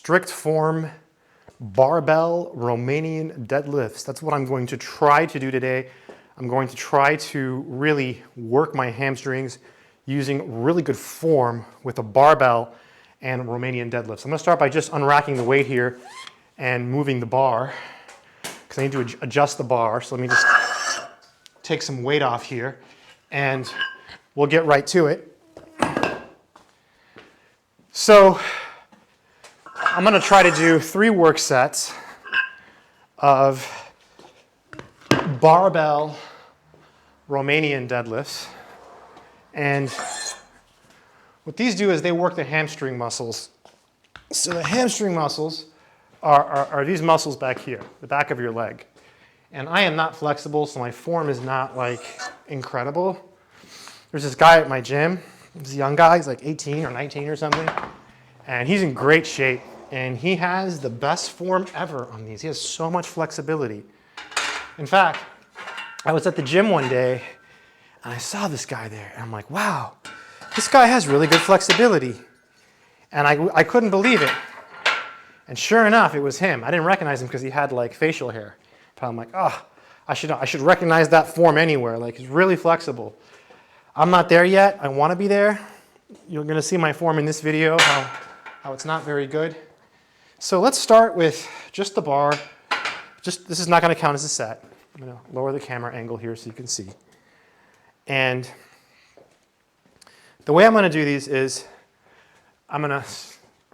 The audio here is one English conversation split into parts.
strict form barbell Romanian deadlifts. That's what I'm going to try to do today. I'm going to try to really work my hamstrings using really good form with a barbell and Romanian deadlifts. I'm going to start by just unracking the weight here and moving the bar because I need to adjust the bar. So let me just take some weight off here and we'll get right to it. So I'm going to try to do 3 work sets of barbell Romanian deadlifts. And what these do is they work the hamstring muscles. So the hamstring muscles are these muscles back here, the back of your leg. And I am not flexible, so my form is not like incredible. There's this guy at my gym, he's a young guy, he's like 18 or 19 or something. And he's in great shape. And he has the best form ever on these. He has so much flexibility. In fact, I was at the gym one day and I saw this guy there and I'm like, wow, this guy has really good flexibility. And I couldn't believe it. And sure enough, it was him. I didn't recognize him because he had like facial hair. But I'm like, oh, I should recognize that form anywhere. Like, he's really flexible. I'm not there yet. I want to be there. You're going to see my form in this video, how it's not very good. So let's start with just the bar. This is not going to count as a set. I'm going to lower the camera angle here so you can see. And the way I'm going to do these is I'm going to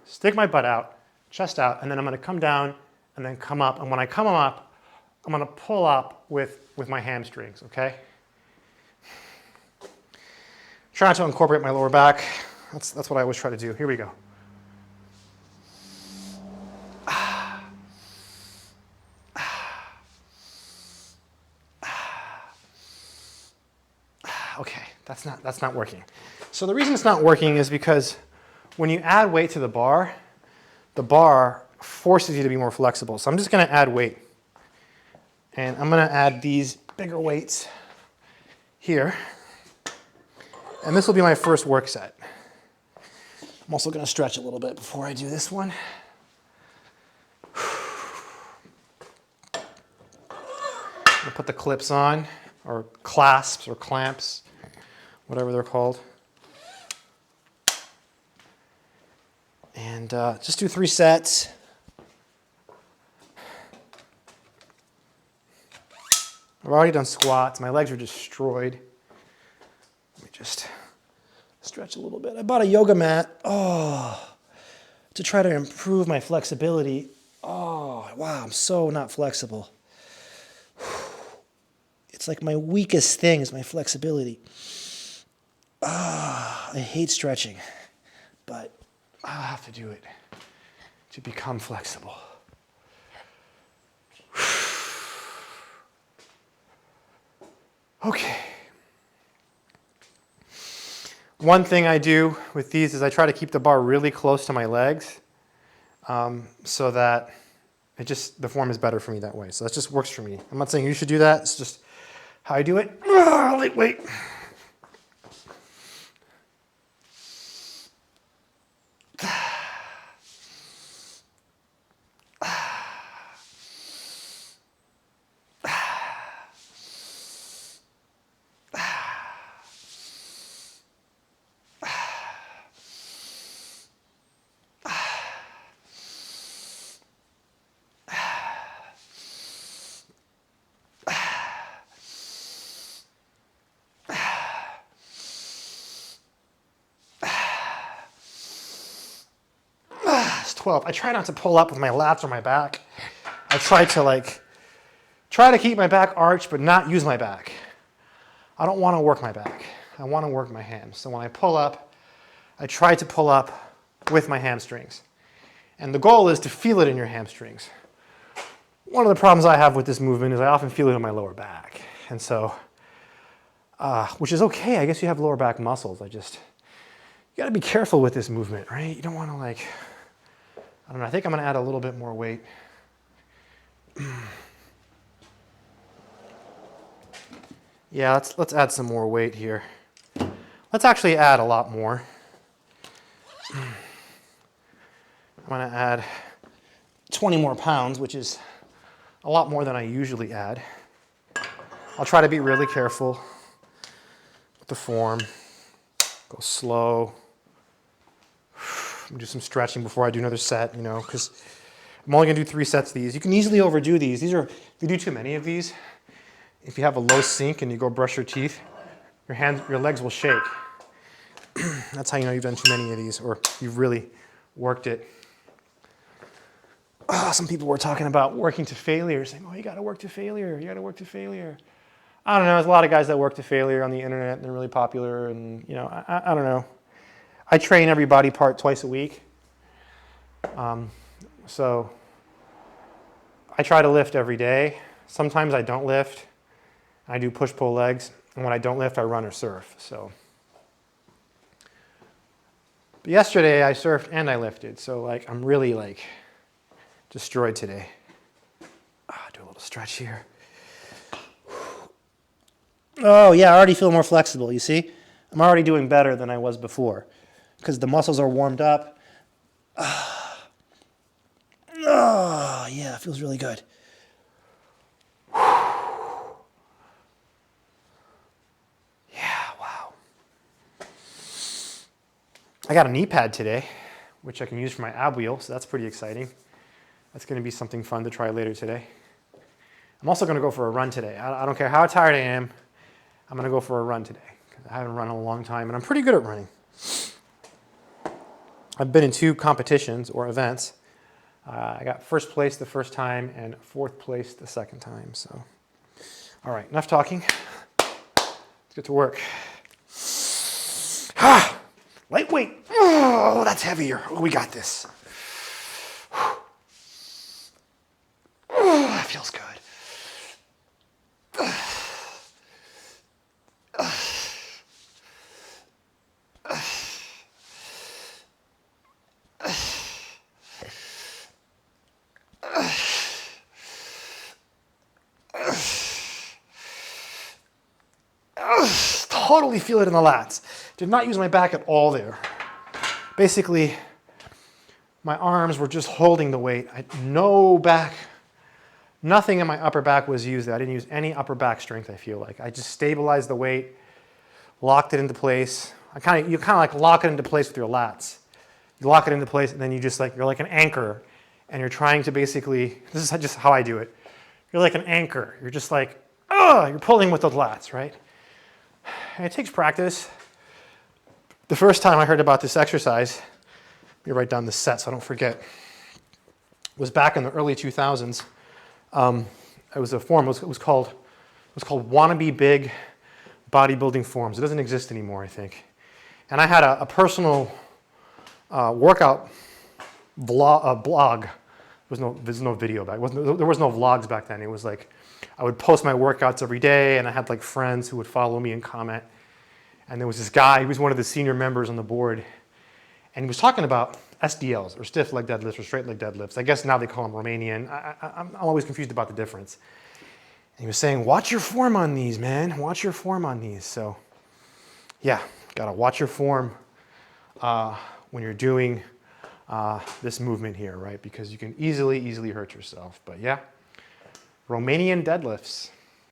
stick my butt out, chest out, and then I'm going to come down and then come up. And when I come up, I'm going to pull up with my hamstrings, okay? Try not to incorporate my lower back. That's what I always try to do. Here we go. Okay, that's not working. So the reason it's not working is because when you add weight to the bar forces you to be more flexible. So I'm just going to add weight. And I'm going to add these bigger weights here. And this will be my first work set. I'm also going to stretch a little bit before I do this one. I'm going to put the clips on, or clasps, or clamps, whatever they're called. And just do 3 sets. I've already done squats. My legs are destroyed. Let me just stretch a little bit. I bought a yoga mat, to try to improve my flexibility. Oh, wow, I'm so not flexible. It's like my weakest thing is my flexibility. I hate stretching, but I have to do it to become flexible. Okay. One thing I do with these is I try to keep the bar really close to my legs so that the form is better for me that way. So that just works for me. I'm not saying you should do that. It's just how I do it. Wait. It's 12. I try not to pull up with my lats or my back. I try to keep my back arched but not use my back. I don't want to work my back. I want to work my hams. So when I pull up, I try to pull up with my hamstrings. And the goal is to feel it in your hamstrings. One of the problems I have with this movement is I often feel it in my lower back. And so, which is okay. I guess you have lower back muscles. You got to be careful with this movement, right? You don't want to I don't know. I think I'm going to add a little bit more weight. Yeah, let's add some more weight here. Let's actually add a lot more. I'm gonna add 20 more pounds, which is a lot more than I usually add. I'll try to be really careful with the form. Go slow. Do some stretching before I do another set, you know, because I'm only gonna do 3 sets of these. You can easily overdo these. If you do too many of these, if you have a low sink and you go brush your teeth, your legs will shake. That's how you know you've done too many of these or you've really worked it. Some people were talking about working to failure, saying, oh, you gotta work to failure, you gotta work to failure. I don't know, there's a lot of guys that work to failure on the internet and they're really popular and, you know, I don't know. I train every body part twice a week. So I try to lift every day. Sometimes I don't lift. I do push-pull legs. And when I don't lift, I run or surf. So. But yesterday I surfed and I lifted. So like I'm really like destroyed today. Do a little stretch here. Oh yeah, I already feel more flexible, you see? I'm already doing better than I was before because the muscles are warmed up. Oh yeah, it feels really good. I got a knee pad today, which I can use for my ab wheel, so that's pretty exciting. That's going to be something fun to try later today. I'm also going to go for a run today. I don't care how tired I am, I'm going to go for a run today. I haven't run in a long time, and I'm pretty good at running. I've been in 2 competitions or events. I got first place the first time and 4th place the second time. So, all right, enough talking. Let's get to work. Lightweight. Oh, that's heavier. Oh, we got this. Oh, that feels good. Totally feel it in the lats. Did not use my back at all there. Basically, my arms were just holding the weight. No back, nothing in my upper back was used. I didn't use any upper back strength, I feel like. I just stabilized the weight, locked it into place. You kind of like lock it into place with your lats. You lock it into place and then you're like an anchor and you're trying to basically, this is just how I do it. You're like an anchor. You're just like, you're pulling with the lats, right? And it takes practice. The first time I heard about this exercise, let me write down the set so I don't forget, was back in the early 2000s. It was a form, it was called Wannabe Big Bodybuilding Forms. It doesn't exist anymore, I think. And I had a personal workout blog. There's no video back. There was no vlogs back then. It was like I would post my workouts every day, and I had like friends who would follow me and comment. And there was this guy, he was one of the senior members on the board, and he was talking about SDLs, or stiff leg deadlifts, or straight leg deadlifts. I guess now they call them Romanian. I'm always confused about the difference. And he was saying, watch your form on these, man. Watch your form on these. So yeah, gotta watch your form when you're doing this movement here, right? Because you can easily hurt yourself. But yeah, Romanian deadlifts.